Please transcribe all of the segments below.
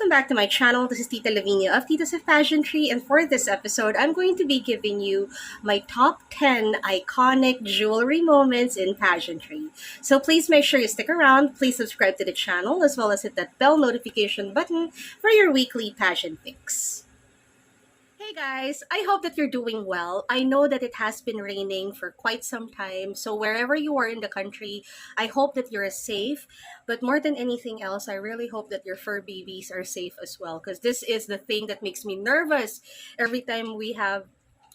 Welcome back to my channel. This is Tita Lavinia of Titas of Pageantry, and for this episode, I'm going to be giving you my top 10 iconic jewelry moments in pageantry. So please make sure you stick around. Please subscribe to the channel as well as hit that bell notification button for your weekly pageant picks. Hey guys, I hope that you're doing well. I know that it has been raining for quite some time, so wherever you are in the country, I hope that you're safe. But more than anything else, I really hope that your fur babies are safe as well, because this is the thing that makes me nervous every time we have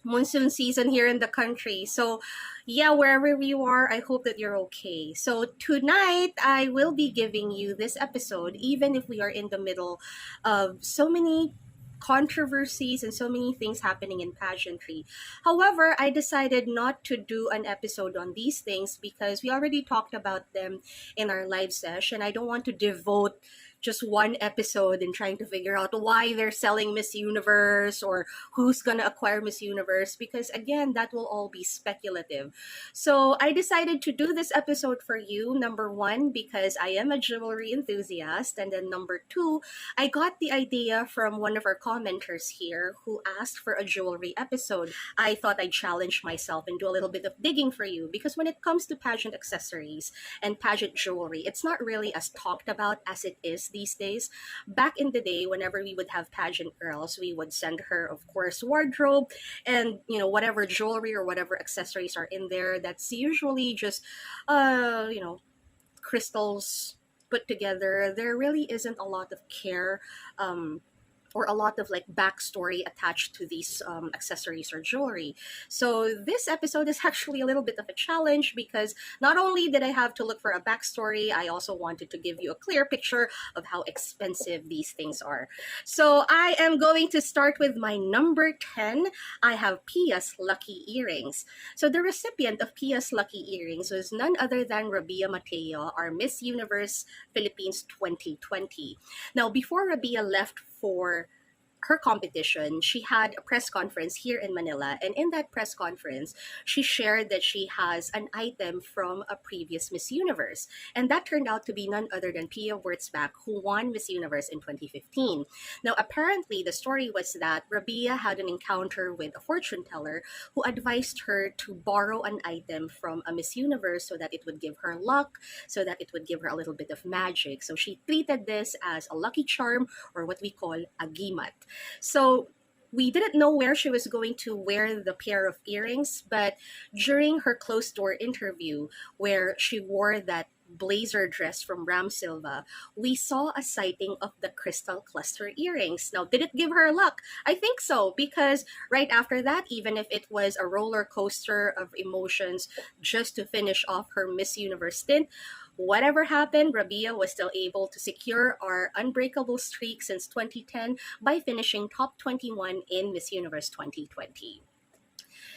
monsoon season here in the country. So, yeah, wherever you are, I hope that you're okay. So, tonight, I will be giving you this episode, even if we are in the middle of so many controversies and so many things happening in pageantry. However, I decided not to do an episode on these things because we already talked about them in our live session. I don't want to devote just one episode in trying to figure out why they're selling Miss Universe or who's gonna acquire Miss Universe, because again, that will all be speculative. So I decided to do this episode for you, number one, because I am a jewelry enthusiast, and then number two, I got the idea from one of our commenters here who asked for a jewelry episode. I thought I'd challenge myself and do a little bit of digging for you, because when it comes to pageant accessories and pageant jewelry, it's not really as talked about as it is these days. Back in the day, whenever we would have pageant girls, we would send her, of course, wardrobe and, whatever jewelry or whatever accessories are in there. That's usually just, crystals put together. There really isn't a lot of care or a lot of like backstory attached to these accessories or jewelry. So this episode is actually a little bit of a challenge, because not only did I have to look for a backstory, I also wanted to give you a clear picture of how expensive these things are. So I am going to start with my number 10. I have Pia's Lucky Earrings. So the recipient of Pia's Lucky Earrings was none other than Rabiya Mateo, our Miss Universe Philippines 2020. Now, before Rabiya left for her competition, she had a press conference here in Manila. And in that press conference, she shared that she has an item from a previous Miss Universe. And that turned out to be none other than Pia Wurtzbach, who won Miss Universe in 2015. Now, apparently, the story was that Rabia had an encounter with a fortune teller who advised her to borrow an item from a Miss Universe so that it would give her luck, so that it would give her a little bit of magic. So she treated this as a lucky charm, or what we call a gimat. So we didn't know where she was going to wear the pair of earrings, but during her closed door interview, where she wore that blazer dress from Ram Silva, we saw a sighting of the crystal cluster earrings. Now, did it give her luck? I think so, because right after that, even if it was a roller coaster of emotions just to finish off her Miss Universe stint, whatever happened, Rabia was still able to secure our unbreakable streak since 2010 by finishing top 21 in Miss Universe 2020.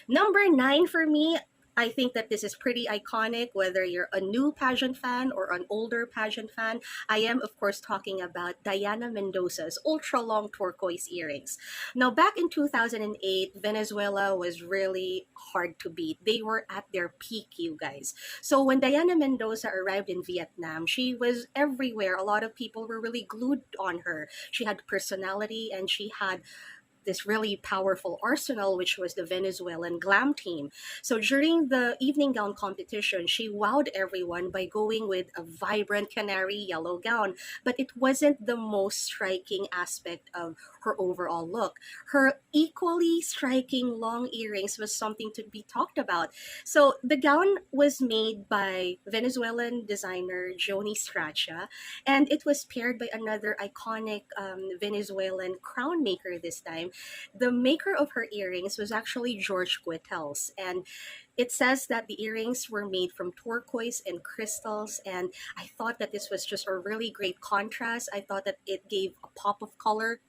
Number 9 for me, I think that this is pretty iconic, whether you're a new pageant fan or an older pageant fan. I am, of course, talking about Diana Mendoza's ultra-long turquoise earrings. Now, back in 2008, Venezuela was really hard to beat. They were at their peak, you guys. So when Diana Mendoza arrived in Vietnam, she was everywhere. A lot of people were really glued on her. She had personality, and she had this really powerful arsenal, which was the Venezuelan glam team. So during the evening gown competition, she wowed everyone by going with a vibrant canary yellow gown, but it wasn't the most striking aspect of her overall look. Her equally striking long earrings was something to be talked about. So the gown was made by Venezuelan designer Joni Stracha, and it was paired by another iconic Venezuelan crown maker this time. The maker of her earrings was actually George Guettels, and it says that the earrings were made from turquoise and crystals, and I thought that this was just a really great contrast. I thought that it gave a pop of color.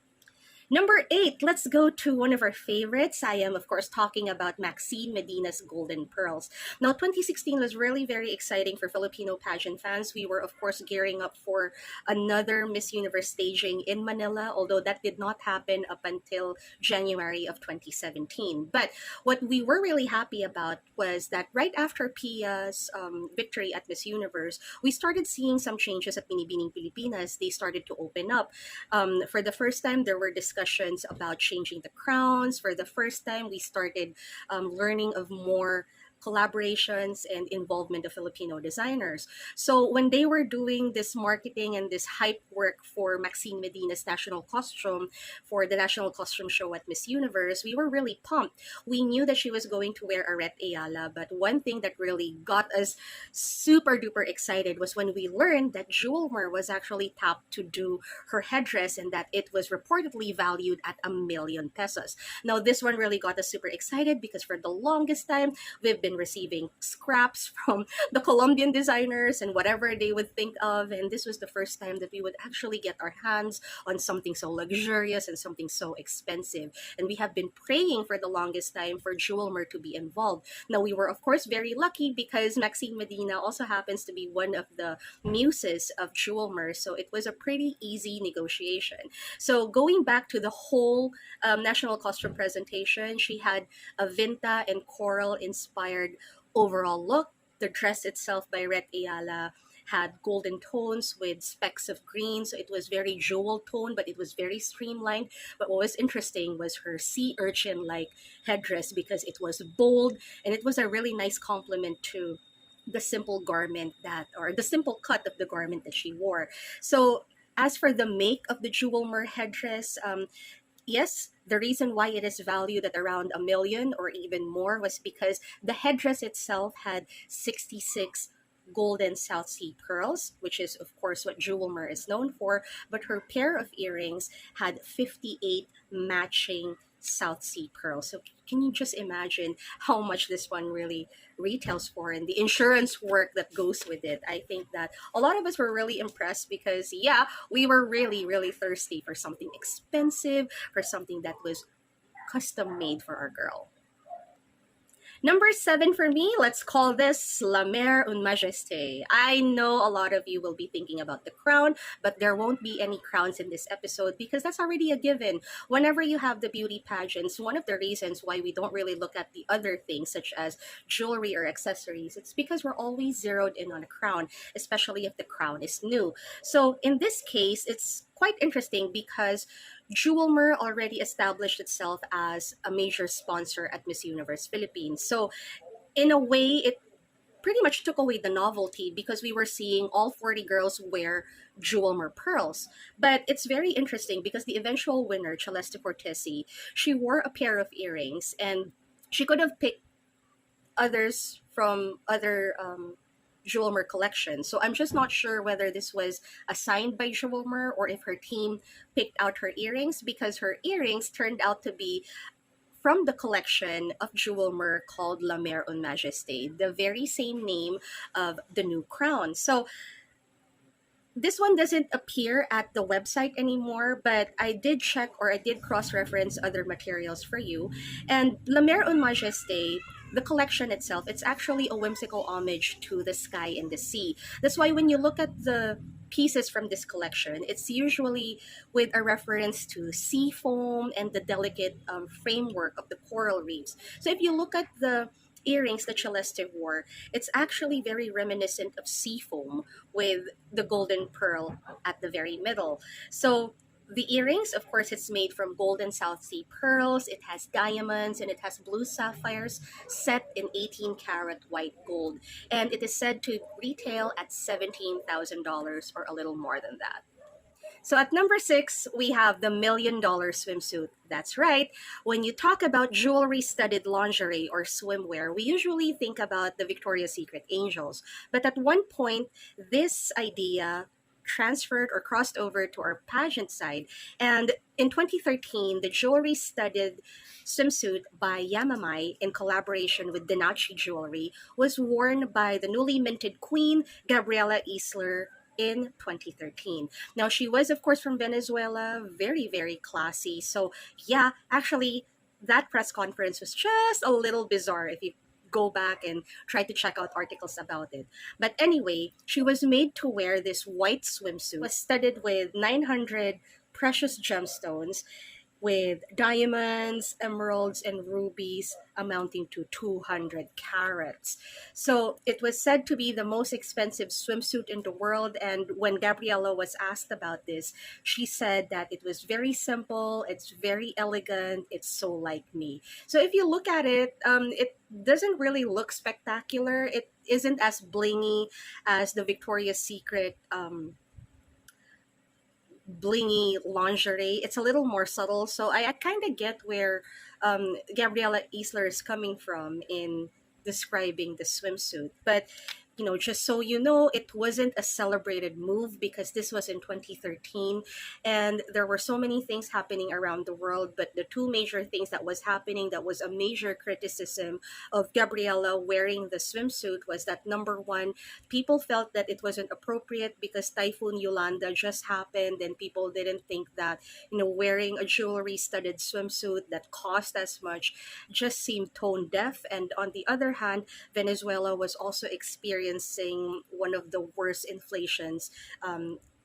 Number 8, let's go to one of our favorites. I am, of course, talking about Maxine Medina's Golden Pearls. Now, 2016 was really very exciting for Filipino pageant fans. We were, of course, gearing up for another Miss Universe staging in Manila, although that did not happen up until January of 2017. But what we were really happy about was that right after Pia's victory at Miss Universe, we started seeing some changes at Binibining Pilipinas. They started to open up. For the first time, there were discussions about changing the crowns. For the first time, we started learning of more collaborations and involvement of Filipino designers. So when they were doing this marketing and this hype work for Maxine Medina's national costume for the national costume show at Miss Universe, we were really pumped. We knew that she was going to wear a red Ayala, but one thing that really got us super duper excited was when we learned that Jewelmer was actually tapped to do her headdress and that it was reportedly valued at 1,000,000 pesos. Now, this one really got us super excited because for the longest time, we've been receiving scraps from the Colombian designers and whatever they would think of. And this was the first time that we would actually get our hands on something so luxurious and something so expensive. And we have been praying for the longest time for Jewelmer to be involved. Now, we were, of course, very lucky because Maxine Medina also happens to be one of the muses of Jewelmer. So it was a pretty easy negotiation. So going back to the whole national costume presentation, she had a Vinta and coral inspired overall look. The dress itself by Red Ayala had golden tones with specks of green, so it was very jewel tone, but it was very streamlined. But what was interesting was her sea urchin like headdress because it was bold and it was a really nice compliment to the simple garment that, or the simple cut of the garment that she wore. So as for the make of the Jewelmer headdress, yes, the reason why it is valued at around 1,000,000 or even more was because the headdress itself had 66 golden South Sea pearls, which is, of course, what Jewelmer is known for. But her pair of earrings had 58 matching South Sea pearls. So can you just imagine how much this one really retails for and the insurance work that goes with it? I think that a lot of us were really impressed because, yeah, we were really, really thirsty for something expensive, for something that was custom made for our girl. Number 7 for me, let's call this La Mer Un Majeste. I know a lot of you will be thinking about the crown, but there won't be any crowns in this episode because that's already a given. Whenever you have the beauty pageants, one of the reasons why we don't really look at the other things such as jewelry or accessories, it's because we're always zeroed in on a crown, especially if the crown is new. So in this case, it's quite interesting because Jewelmer already established itself as a major sponsor at Miss Universe Philippines. So, in a way, it pretty much took away the novelty because we were seeing all 40 girls wear Jewelmer pearls. But it's very interesting because the eventual winner, Celeste Cortesi, she wore a pair of earrings and she could have picked others from other Jewelmer collection. So I'm just not sure whether this was assigned by Jewelmer or if her team picked out her earrings because her earrings turned out to be from the collection of Jewelmer called La Mer Un Majeste, the very same name of the new crown. So this one doesn't appear at the website anymore, but I did check or I did cross-reference other materials for you. And La Mer Un Majeste, the collection itself, it's actually a whimsical homage to the sky and the sea. That's why when you look at the pieces from this collection, it's usually with a reference to sea foam and the delicate framework of the coral reefs. So if you look at the earrings that Celeste wore, it's actually very reminiscent of sea foam with the golden pearl at the very middle. So the earrings, of course, it's made from golden South Sea pearls. It has diamonds and it has blue sapphires set in 18 karat white gold. And it is said to retail at $17,000 or a little more than that. So at number 6, we have the $1,000,000 swimsuit. That's right. When you talk about jewelry-studded lingerie or swimwear, we usually think about the Victoria's Secret Angels. But at one point, this idea transferred or crossed over to our pageant side. And in 2013, the jewelry-studded swimsuit by Yamamay in collaboration with Denachi Jewelry was worn by the newly minted queen, Gabriela Isler, in 2013. Now, she was, of course, from Venezuela, very, very classy. So, yeah, actually, that press conference was just a little bizarre if you go back and try to check out articles about it. But anyway, she was made to wear this white swimsuit, was studded with 900 precious gemstones, with diamonds, emeralds, and rubies amounting to 200 carats. So it was said to be the most expensive swimsuit in the world. And when Gabriella was asked about this, she said that it was very simple, it's very elegant, it's so like me. So if you look at it, it doesn't really look spectacular. It isn't as blingy as the Victoria's Secret blingy lingerie. It's a little more subtle. So I kind of get where Gabriella Isler is coming from in describing the swimsuit. But, just so you know, it wasn't a celebrated move because this was in 2013 and there were so many things happening around the world. But the two major things that was happening that was a major criticism of Gabriella wearing the swimsuit was that, number one, people felt that it wasn't appropriate because Typhoon Yolanda just happened and people didn't think that, wearing a jewelry studded swimsuit that cost as much just seemed tone deaf. And on the other hand, Venezuela was also experiencing one of the worst inflations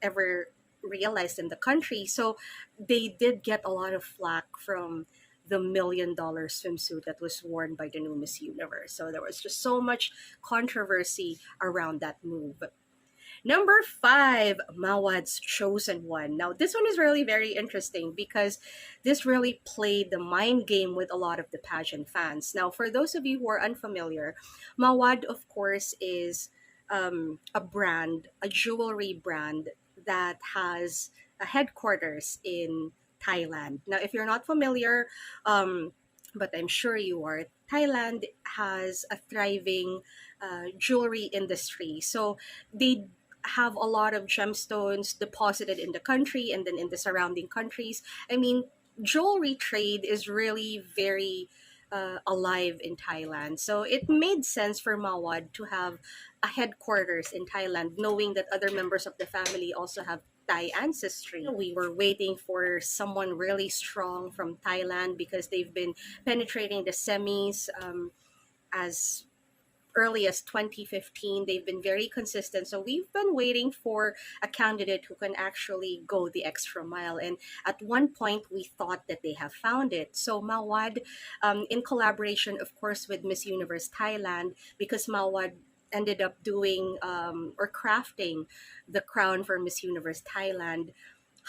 ever realized in the country. So they did get a lot of flack from the $1 million swimsuit that was worn by the new Miss Universe. So there was just so much controversy around that move. Number five, Mawad's Chosen One. Now, this one is really very interesting because this really played the mind game with a lot of the pageant fans. Now, for those of you who are unfamiliar, Mawad, of course, is a brand, a jewelry brand that has a headquarters in Thailand. Now, if you're not familiar, but I'm sure you are, Thailand has a thriving jewelry industry. So they have a lot of gemstones deposited in the country and then in the surrounding countries. I mean, jewelry trade is really very alive in Thailand. So it made sense for Mawad to have a headquarters in Thailand, knowing that other members of the family also have Thai ancestry. We were waiting for someone really strong from Thailand because they've been penetrating the semis as early as 2015. They've been very consistent. So we've been waiting for a candidate who can actually go the extra mile. And at one point, we thought that they have found it. So Mawad, in collaboration, of course, with Miss Universe Thailand, because Mawad ended up doing or crafting the crown for Miss Universe Thailand,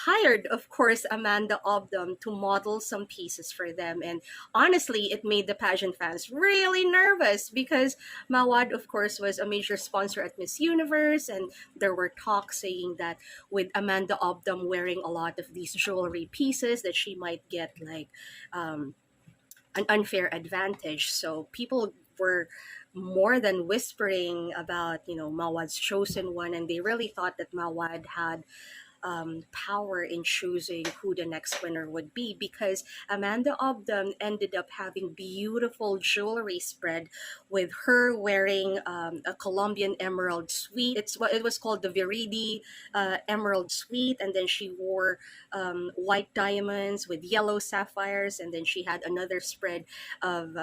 hired, of course, Amanda Obdom to model some pieces for them. And honestly, it made the pageant fans really nervous because Mawad, of course, was a major sponsor at Miss Universe. And there were talks saying that with Amanda Obdom wearing a lot of these jewelry pieces, that she might get like an unfair advantage. So people were more than whispering about, Mawad's Chosen One. And they really thought that Mawad had power in choosing who the next winner would be because Amanda Obdom ended up having beautiful jewelry spread with her wearing a Colombian emerald suite. It's what it was called, the Viridi emerald suite, and then she wore white diamonds with yellow sapphires, and then she had another spread of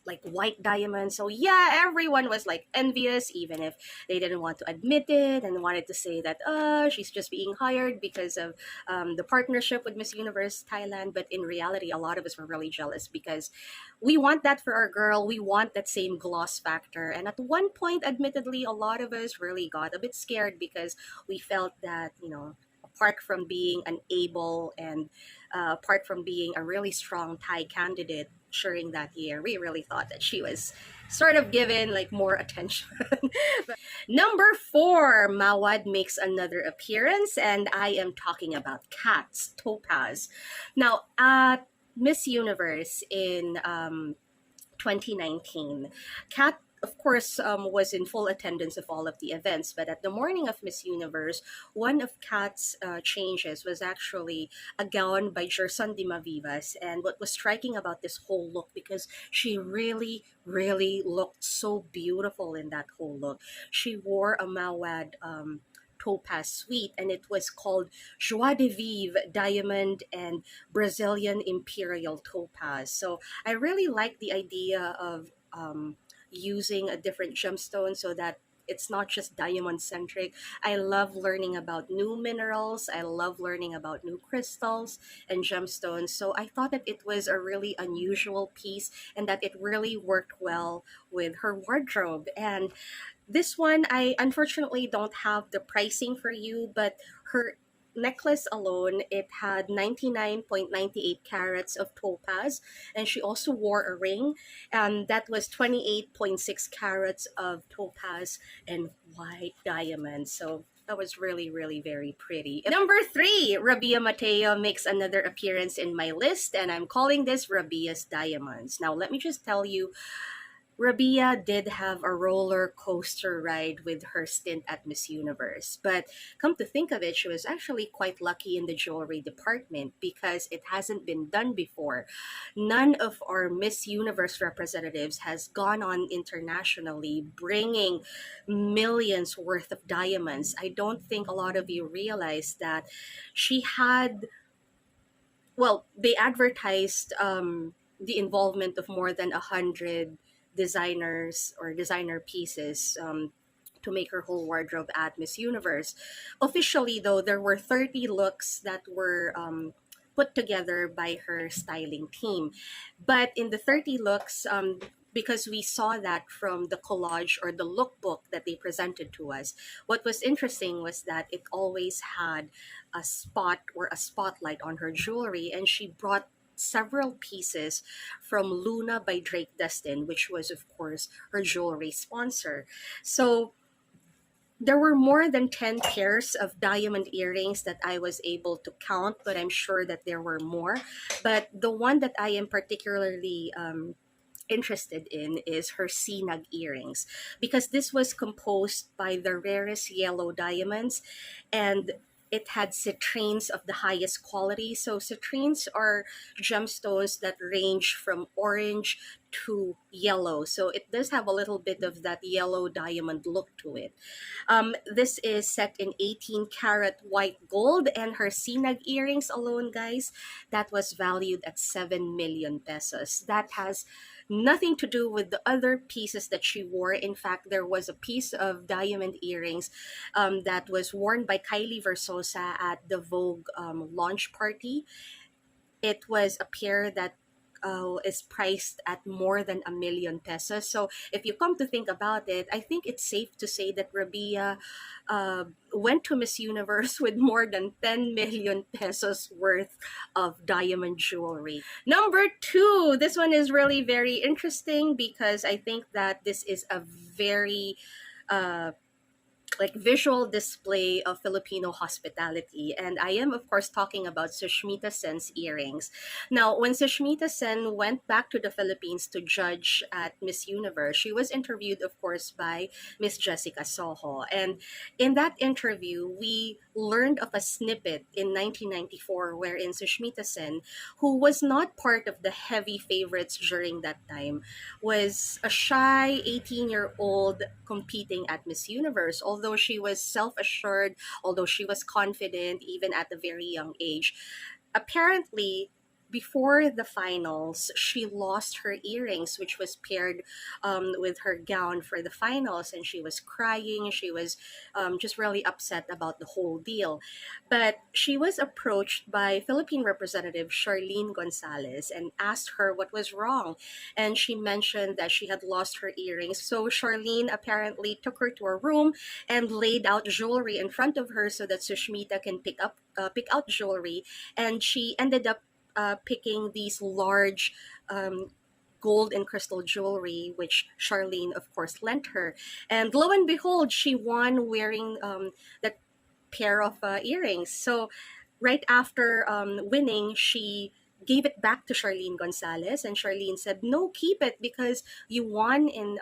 like white diamonds. So yeah, everyone was like envious, even if they didn't want to admit it and wanted to say that she's just being hired because of the partnership with Miss Universe Thailand. But in reality, a lot of us were really jealous because we want that for our girl. We want that same gloss factor. And at one point, admittedly, a lot of us really got a bit scared because we felt that, apart from being an able and apart from being a really strong Thai candidate during that year, we really thought that she was sort of given like more attention. Number four, Mawad makes another appearance, and I am talking about Kat's Topaz. Now, at Miss Universe in 2019, Kat, of course, was in full attendance of all of the events. But at the morning of Miss Universe, one of Kat's changes was actually a gown by Gerson de Mavivas. And what was striking about this whole look, because she really, really looked so beautiful in that whole look, she wore a Mawad Topaz suite, and it was called Joie de Vivre Diamond and Brazilian Imperial Topaz. So I really like the idea of using a different gemstone so that it's not just diamond centric. I love learning about new minerals. I love learning about new crystals and gemstones. So I thought that it was a really unusual piece and that it really worked well with her wardrobe. And this one, I unfortunately don't have the pricing for you, but her necklace alone, it had 99.98 carats of topaz, and she also wore a ring, and that was 28.6 carats of topaz and white diamonds. So that was really, really very pretty. Number three, Rabia Mateo makes another appearance in my list, and I'm calling this Rabia's Diamonds. Now, let me just tell you, Rabia did have a roller coaster ride with her stint at Miss Universe. But come to think of it, she was actually quite lucky in the jewelry department because it hasn't been done before. None of our Miss Universe representatives has gone on internationally bringing millions worth of diamonds. I don't think a lot of you realize that she had, well, they advertised the involvement of more than 100 designers or designer pieces to make her whole wardrobe at Miss Universe. Officially, though, there were 30 looks that were put together by her styling team. But in the 30 looks, because we saw that from the collage or the lookbook that they presented to us, what was interesting was that it always had a spot or a spotlight on her jewelry, and she brought several pieces from Luna by Drake Destin, which was, of course, her jewelry sponsor. So there were more than 10 pairs of diamond earrings that I was able to count, but I'm sure that there were more. But the one that I am particularly interested in is her Sinag earrings, because this was composed by the rarest yellow diamonds, and it had citrines of the highest quality. So citrines are gemstones that range from orange to yellow. So it does have a little bit of that yellow diamond look to it. This is set in 18 karat white gold, and her Sinag earrings alone, guys, that was valued at 7 million pesos. That has nothing to do with the other pieces that she wore. In fact, there was a piece of diamond earrings that was worn by Kylie Versosa at the Vogue launch party. It was a pair that is priced at more than 1 million pesos. So if you come to think about it, I think it's safe to say that Rabia went to Miss Universe with more than 10 million pesos worth of diamond jewelry. Number two, this one is really very interesting because I think that this is a very uh, like visual display of Filipino hospitality. And I am, of course, talking about Sushmita Sen's earrings. Now, when Sushmita Sen went back to the Philippines to judge at Miss Universe, she was interviewed, of course, by Miss Jessica Soho. And in that interview, we learned of a snippet in 1994 wherein Sushmita Sen, who was not part of the heavy favorites during that time, was a shy 18-year-old competing at Miss Universe. Although she was self-assured, although she was confident even at a very young age, apparently before the finals, she lost her earrings, which was paired with her gown for the finals, and she was crying. She was just really upset about the whole deal. But she was approached by Philippine representative Charlene Gonzalez and asked her what was wrong. And she mentioned that she had lost her earrings. So Charlene apparently took her to her room and laid out jewelry in front of her so that Sushmita can pick out jewelry. And she ended up picking these large gold and crystal jewelry, which Charlene, of course, lent her. And lo and behold, she won wearing that pair of earrings. So right after winning, she gave it back to Charlene Gonzalez, and Charlene said, "No, keep it because you won in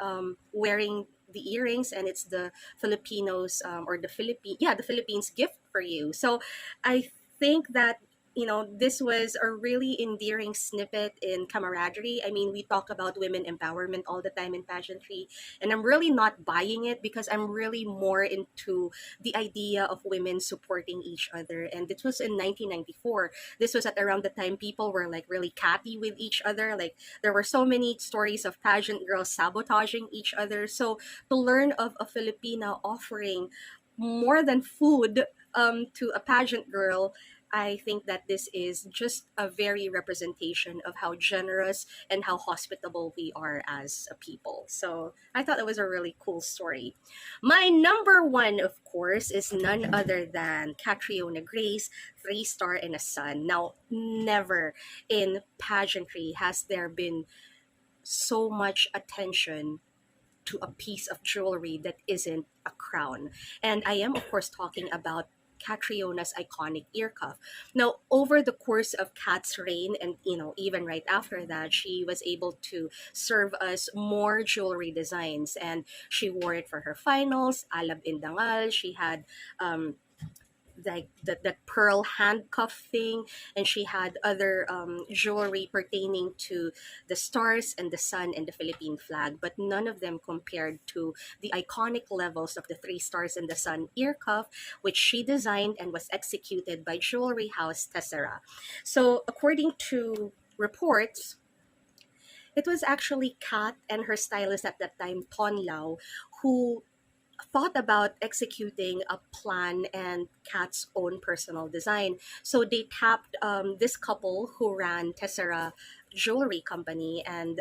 wearing the earrings, and it's the Filipinos or the Philippines gift for you." So I think that this was a really endearing snippet in camaraderie. I mean, we talk about women empowerment all the time in pageantry, and I'm really not buying it because I'm really more into the idea of women supporting each other. And this was in 1994. This was at around the time people were like really catty with each other. Like there were so many stories of pageant girls sabotaging each other. So to learn of a Filipina offering more than food to a pageant girl, I think that this is just a very representation of how generous and how hospitable we are as a people. So I thought it was a really cool story. My number one, of course, is none other than Catriona Gray's 3 Star and a Sun. Now, never in pageantry has there been so much attention to a piece of jewelry that isn't a crown. And I am, of course, talking about Catriona's iconic ear cuff. Now, over the course of Kat's reign, and even right after that, she was able to serve us more jewelry designs, and she wore it for her finals, Alab Indangal. She had like that pearl handcuff thing, and she had other jewelry pertaining to the stars and the sun and the Philippine flag, but none of them compared to the iconic levels of the 3 Stars and the Sun ear cuff, which she designed and was executed by jewelry house Tessera. So according to reports, it was actually Kat and her stylist at that time, Ton Lau, who thought about executing a plan and Kat's own personal design. So they tapped this couple who ran Tessera jewelry company, and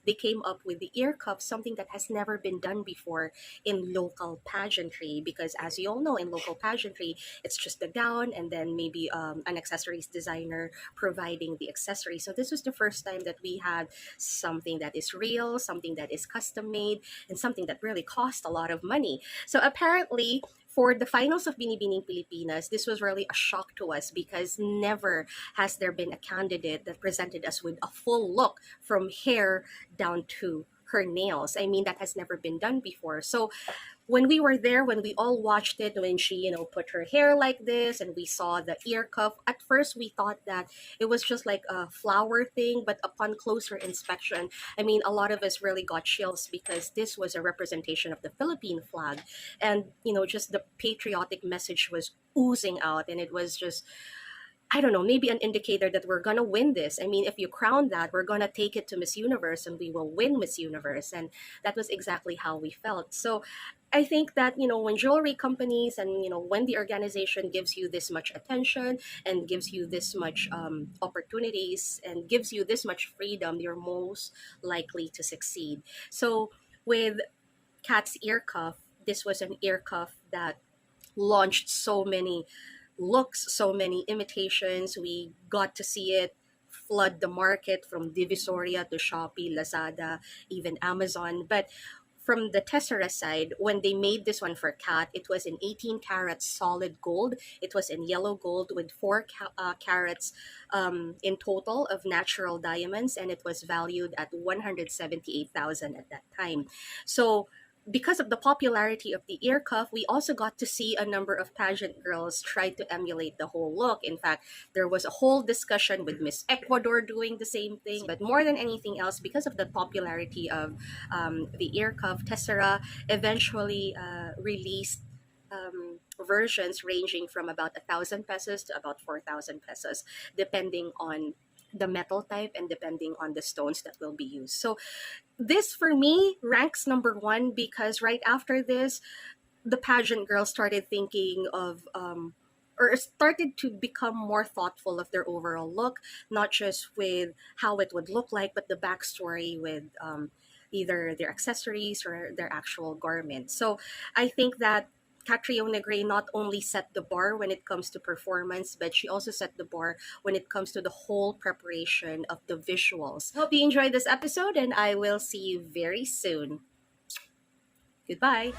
they came up with the ear cuff, something that has never been done before in local pageantry, because as you all know, in local pageantry it's just the gown and then maybe an accessories designer providing the accessory. So this was the first time that we had something that is real, something that is custom made, and something that really cost a lot of money. So apparently, for the finals of Binibining Pilipinas, this was really a shock to us because never has there been a candidate that presented us with a full look from hair down to her nails. I mean, that has never been done before. So when we were there, when we all watched it, when she, put her hair like this and we saw the ear cuff, at first we thought that it was just like a flower thing, but upon closer inspection, I mean, a lot of us really got chills because this was a representation of the Philippine flag. And, just the patriotic message was oozing out, and it was just, I don't know, maybe an indicator that we're going to win this. I mean, if you crown that, we're going to take it to Miss Universe and we will win Miss Universe. And that was exactly how we felt. So I think that, when jewelry companies and, when the organization gives you this much attention and gives you this much opportunities and gives you this much freedom, you're most likely to succeed. So with Kat's ear cuff, this was an ear cuff that launched so many looks, so many imitations. We got to see it flood the market from Divisoria to Shopee, Lazada, even Amazon. But from the Tessera side, when they made this one for Kat, it was in 18 carats solid gold. It was in yellow gold with 4 carats in total of natural diamonds, and it was valued at 178,000 at that time. So because of the popularity of the ear cuff, we also got to see a number of pageant girls try to emulate the whole look. In fact, there was a whole discussion with Miss Ecuador doing the same thing. But more than anything else, because of the popularity of the ear cuff, Tessera eventually released versions ranging from about 1,000 pesos to about 4,000 pesos, depending on the metal type and depending on the stones that will be used. So this for me ranks number one because right after this, the pageant girls started thinking of or started to become more thoughtful of their overall look, not just with how it would look like, but the backstory with either their accessories or their actual garments. So I think that Catriona Gray not only set the bar when it comes to performance, but she also set the bar when it comes to the whole preparation of the visuals. Hope you enjoyed this episode, and I will see you very soon. Goodbye.